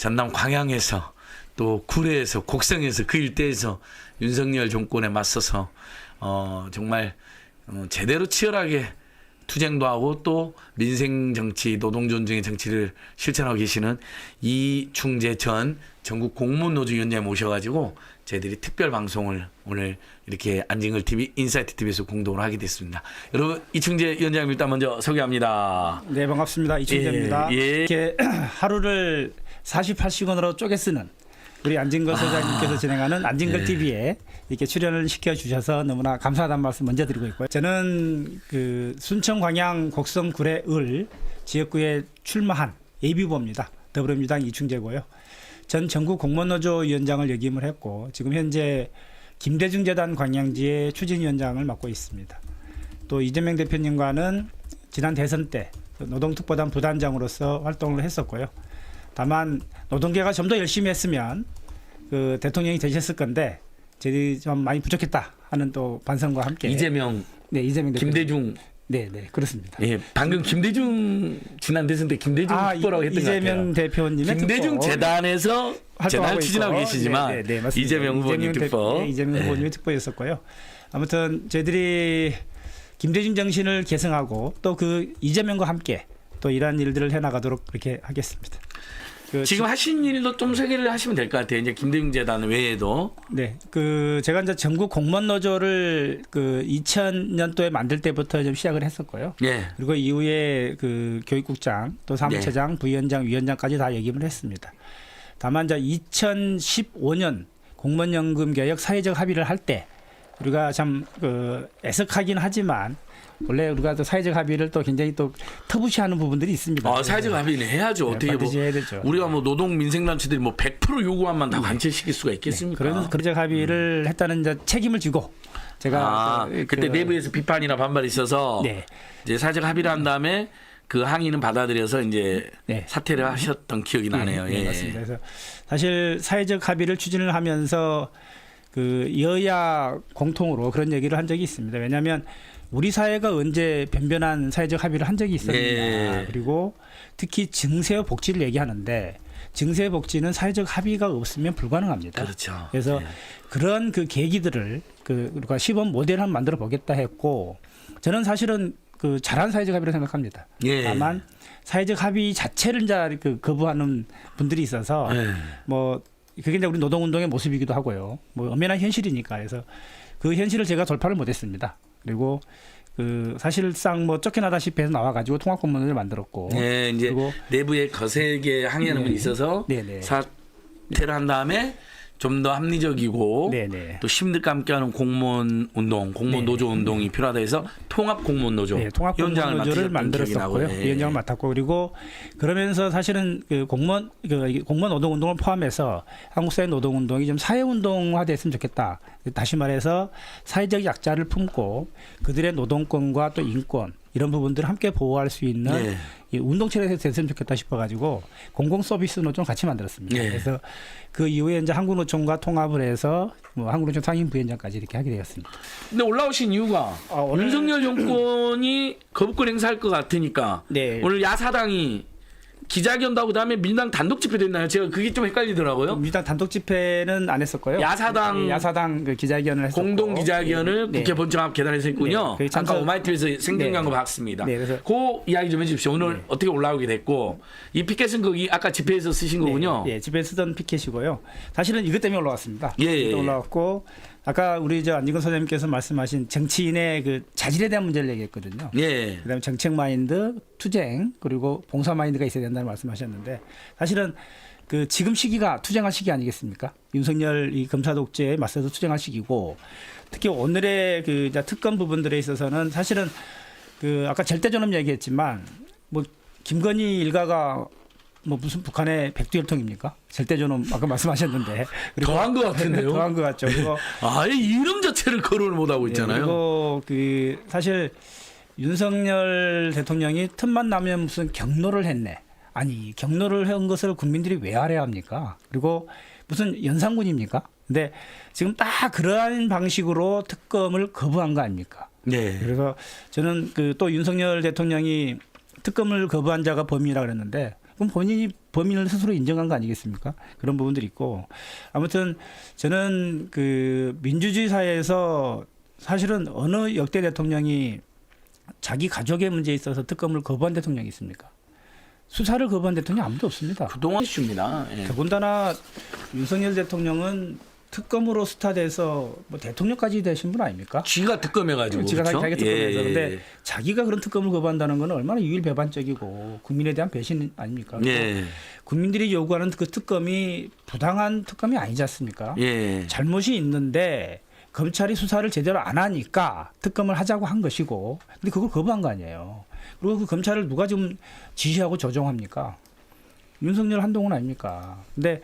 전남 광양에서 또 구례에서 곡성에서 그 일대에서 윤석열 정권에 맞서서 정말 제대로 치열하게 투쟁도 하고 또 민생 정치, 노동 존중의 정치를 실천하고 계시는 이충재 전 전국 공무노조 위원장 모셔가지고 저희들이 특별 방송을 오늘 이렇게 안진걸 TV, 인사이트 TV에서 공동으로 하게 됐습니다. 여러분 이충재 위원장님 일단 먼저 소개합니다. 네, 반갑습니다. 이충재입니다. 예. 이렇게 하루를 48시간으로 쪼개 쓰는 우리 안진걸 소장님께서 진행하는 안진걸 TV에 이렇게 출연을 시켜주셔서 너무나 감사하다는 말씀 먼저 드리고 있고요. 저는 그 순천, 광양, 곡성, 구례, 을 지역구에 출마한 예비후보입니다. 더불어민주당 이충재고요. 전 전국 공무원노조 위원장을 역임을 했고 지금 현재 김대중 재단 광양지의 추진위원장을 맡고 있습니다. 또 이재명 대표님과는 지난 대선 때 노동특보단 부단장으로서 활동을 했었고요. 다만 노동계가 좀 더 열심히 했으면 그 대통령이 되셨을 건데 저희들이 좀 많이 부족했다 하는 또 반성과 함께 이재명, 이재명 대표님. 김대중. 네, 그렇습니다. 예, 방금 김대중 지난 대선 때 김대중 특보라고 했던 것 같아요. 이재명 대표님의 김대중 특보. 재단에서 재단을 추진하고 있고. 계시지만 네, 맞습니다. 이재명 후보님 특보. 이재명 후보님의 특보였었고요. 아무튼 저희들이 김대중 정신을 계승하고 또 그 이재명과 함께 또 이러한 일들을 해나가도록 그렇게 하겠습니다. 지금 하신 일도 좀 소개를 하시면 될 것 같아요. 이제 김대중 재단 외에도. 네, 제가 이제 전국 공무원 노조를 2000년도에 만들 때부터 좀 시작을 했었고요. 예. 그리고 이후에 교육국장, 또 사무처장, 부위원장, 위원장까지 다 역임을 했습니다. 다만 이제 2015년 공무원연금 개혁 사회적 합의를 할 때 우리가 참 애석하긴 하지만. 원래 우리가 또 사회적 합의를 또 굉장히 또 터부시하는 부분들이 있습니다. 사회적 합의는 해야죠. 네, 어떻게 반드시 해야 되죠. 우리가 노동 민생단체들이 100% 요구하면 다 관철시킬 수가 있겠습니까? 그런 사회적 합의를 했다는 이제 책임을 지고 제가 그때 내부에서 비판이나 반발이 있어서 네. 이제 사회적 합의를 한 다음에 그 항의는 받아들여서 이제 사퇴를 하셨던 기억이 나네요. 네, 맞습니다. 그래서 사실 사회적 합의를 추진을 하면서 여야 공통으로 그런 얘기를 한 적이 있습니다. 왜냐하면 우리 사회가 언제 변변한 사회적 합의를 한 적이 있었느냐. 그리고 특히 증세와 복지를 얘기하는데 증세와 복지는 사회적 합의가 없으면 불가능합니다. 그렇죠. 그래서 그런 계기들을 우리가 시범 모델을 한번 만들어 보겠다 했고 저는 사실은 잘한 사회적 합의를 생각합니다. 다만 사회적 합의 자체를 이제 거부하는 분들이 있어서 그게 이제 우리 노동운동의 모습이기도 하고요. 엄연한 현실이니까 해서 그 현실을 제가 돌파를 못했습니다. 그리고 사실상 쫓겨나다시피 해서 나와가지고 통합공무원을 만들었고. 네, 이제 그리고 내부에 거세게 항의하는 분이 있어서 사퇴를 한 다음에 좀 더 합리적이고 또 시민들과 함께하는 공무원 운동, 공무원 노조 운동이 필요하다 해서 통합 공무원 노조 통합공무원 노조를 만들었었고요. 위원장을 맡았고 그리고 그러면서 사실은 공무원 노동 운동을 포함해서 한국 사회 노동 운동이 좀 사회 운동화됐으면 좋겠다. 다시 말해서 사회적 약자를 품고 그들의 노동권과 또 인권 이런 부분들을 함께 보호할 수 있는 이 운동체에서 됐으면 좋겠다 싶어가지고 공공 서비스 노조를 같이 만들었습니다. 그래서 그 이후에 이제 한국노총과 통합을 해서 한국노총 상임 부위원장까지 이렇게 하게 되었습니다. 근데 올라오신 이유가 윤석열 정권이 거부권 행사할 것 같으니까 오늘 야사당이 기자회견도 하고 그다음에 민주당 단독 집회도 했나요? 제가 그게 좀 헷갈리더라고요. 민주당 단독 집회는 안 했었고요. 야사당 기자회견을 했었고 공동 기자회견을 국회 본청 앞 계단에서 했군요. 아까 오마이TV에서 생중계한 거 봤습니다. 그래서 그 이야기 좀 해주십시오. 오늘 어떻게 올라오게 됐고 이 피켓은 거기 아까 집회에서 쓰신 거군요. 집회에 쓰던 피켓이고요. 사실은 이것 때문에 올라왔습니다. 올라왔고 아까 우리 안진걸 소장님께서 말씀하신 정치인의 자질에 대한 문제를 얘기했거든요. 그다음에 정책 마인드, 투쟁 그리고 봉사 마인드가 있어야 된다는 말씀하셨는데 사실은 지금 시기가 투쟁할 시기 아니겠습니까? 윤석열 이 검사 독재에 맞서서 투쟁할 시기고 특히 오늘의 특검 부분들에 있어서는 사실은 아까 절대존엄 얘기했지만 김건희 일가가 무슨 북한의 백두혈통입니까? 절대존엄 아까 말씀하셨는데 더한 것 같은데요. 더한 것 같죠. 그리고 아예 이름 자체를 거론을 못 하고 있잖아요. 그리고 사실 윤석열 대통령이 틈만 나면 무슨 경로를 했네. 아니 경로를 한 것을 국민들이 왜 알아야 합니까? 그리고 무슨 연산군입니까? 근데 지금 딱 그러한 방식으로 특검을 거부한 거 아닙니까? 그래서 저는 또 윤석열 대통령이 특검을 거부한 자가 범인이라 그랬는데 그럼 본인이 범인을 스스로 인정한 거 아니겠습니까? 그런 부분들이 있고 아무튼 저는 그 민주주의 사회에서 사실은 어느 역대 대통령이 자기 가족의 문제에 있어서 특검을 거부한 대통령이 있습니까? 수사를 거부한 대통령이 아무도 없습니다. 그동안 이슈입니다. 예. 더군다나 윤석열 대통령은 특검으로 스타돼서 뭐 대통령까지 되신 분 아닙니까? 쥐가 특검해가지고. 지가 그렇죠? 자기가 특검해서 예. 근데 자기가 그런 특검을 거부한다는 건 얼마나 유일배반적이고 국민에 대한 배신 아닙니까? 예. 국민들이 요구하는 그 특검이 부당한 특검이 아니지 않습니까? 예. 잘못이 있는데 검찰이 수사를 제대로 안 하니까 특검을 하자고 한 것이고 근데 그걸 거부한 거 아니에요. 그리고 그 검찰을 누가 지금 지시하고 조종합니까? 윤석열 한동훈 아닙니까? 근데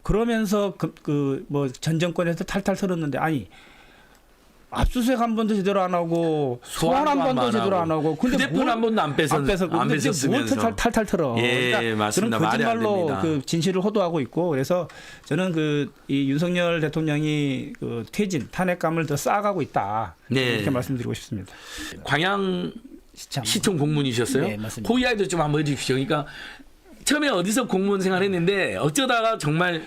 그러면서 그 뭐 전 정권에서 탈탈 털었는데 아니 압수수색 한 번도 제대로 안 하고 소환 한 번도 제대로 안 하고 근데 휴대폰 한 번도 안 뺏었으면서. 뭘 탈탈 털어? 예, 그러니까 맞습니다. 그런 말이 안 거짓말로 됩니다. 그 진실을 호도하고 있고 그래서 저는 이 윤석열 대통령이 그 퇴진 탄핵감을 더 쌓아가고 있다 네. 이렇게 말씀드리고 싶습니다. 광양 시청 공무원이셨어요? 네, 맞습니다. 그 이야기도 좀 한번 해주십시오. 그러니까 처음에 어디서 공무원 생활했는데 어쩌다가 정말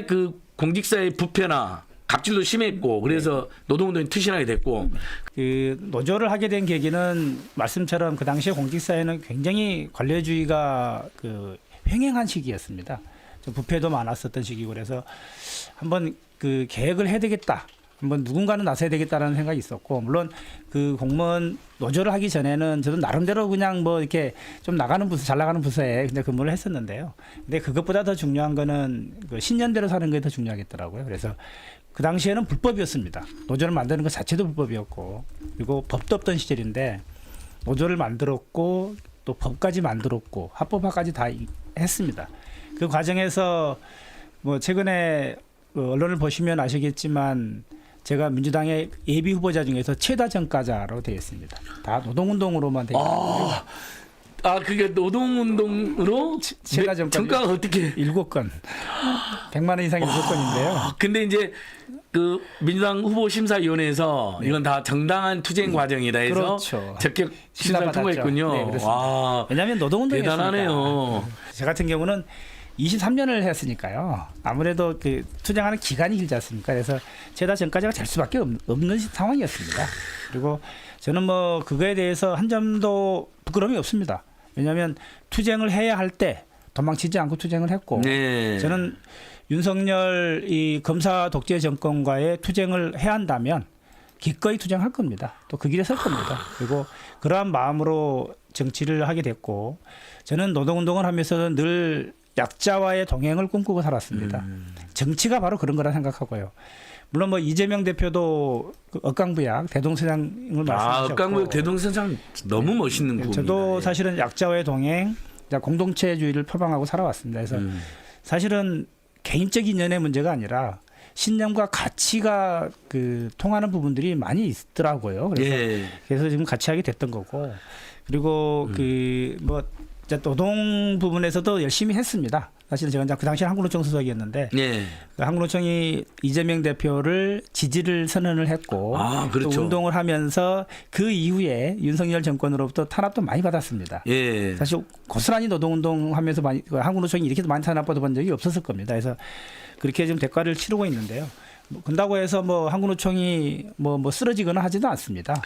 그 공직사의 부패나 갑질도 심했고 그래서 노동운동이 투신하게 됐고 그 노조를 하게 된 계기는 말씀처럼 그 당시에 공직사회는 굉장히 관료주의가 그 횡행한 시기였습니다. 좀 부패도 많았었던 시기고 그래서 한번 그 계획을 해야 되겠다. 한번 누군가는 나서야 되겠다라는 생각이 있었고 물론 그 공무원 노조를 하기 전에는 저도 나름대로 그냥 뭐 이렇게 좀 나가는 부서 잘 나가는 부서에 근데 근무를 했었는데요. 근데 그것보다 더 중요한 거는 그 신년대로 사는 게 더 중요하겠더라고요. 그래서 그 당시에는 불법이었습니다. 노조를 만드는 것 자체도 불법이었고 그리고 법도 없던 시절인데 노조를 만들었고 또 법까지 만들었고 합법화까지 다 했습니다. 그 과정에서 뭐 최근에 언론을 보시면 아시겠지만 제가 민주당의 예비 후보자 중에서 최다 전과자로 되어 있습니다. 다 노동운동으로만 되어 있거든요. 그게 노동운동으로 최다 전과가 어떻게 7건 100만 원 이상의 7건인데요. 근데 이제 그 민주당 후보 심사위원회에서 이건 다 정당한 투쟁 과정이다 해서 그렇죠. 적격 심사를 통과했군요. 네, 그렇습니다. 와, 왜냐하면 노동운동이었으니까. 대단하네요. 저 같은 경우는 23년을 했으니까요. 아무래도 그 투쟁하는 기간이 길지 않습니까? 그래서 최다 전과자가 될 수밖에 없는 상황이었습니다. 그리고 저는 뭐 그거에 대해서 한 점도 부끄러움이 없습니다. 왜냐하면 투쟁을 해야 할 때 도망치지 않고 투쟁을 했고 네. 저는 윤석열 이 검사 독재 정권과의 투쟁을 해야 한다면 기꺼이 투쟁할 겁니다. 또 그 길에 설 겁니다. 그리고 그러한 마음으로 정치를 하게 됐고 저는 노동운동을 하면서 늘 약자와의 동행을 꿈꾸고 살았습니다. 정치가 바로 그런 거라 생각하고요. 물론 뭐 이재명 대표도 그 억강부약 대동서장을 말씀하셨고 억강부약 대동서장 너무 멋있는 분입니다. 저도 사실은 약자와의 동행, 공동체주의를 표방하고 살아왔습니다. 그래서 사실은 개인적 인연의 문제가 아니라 신념과 가치가 그 통하는 부분들이 많이 있더라고요. 그래서 지금 같이 하게 됐던 거고 그리고 그 뭐 노동 부분에서도 열심히 했습니다. 사실은 제가 그 당시에 한국노총 소속이었는데 그 한국노총이 이재명 대표를 지지를 선언을 했고 그렇죠. 또 운동을 하면서 그 이후에 윤석열 정권으로부터 탄압도 많이 받았습니다. 사실 고스란히 노동운동하면서 한국노총이 이렇게 많이 탄압받아 본 적이 없었을 겁니다. 그래서 그렇게 좀 대가를 치르고 있는데요. 그런다고 해서 뭐 한국노총이 뭐 쓰러지거나 하지도 않습니다.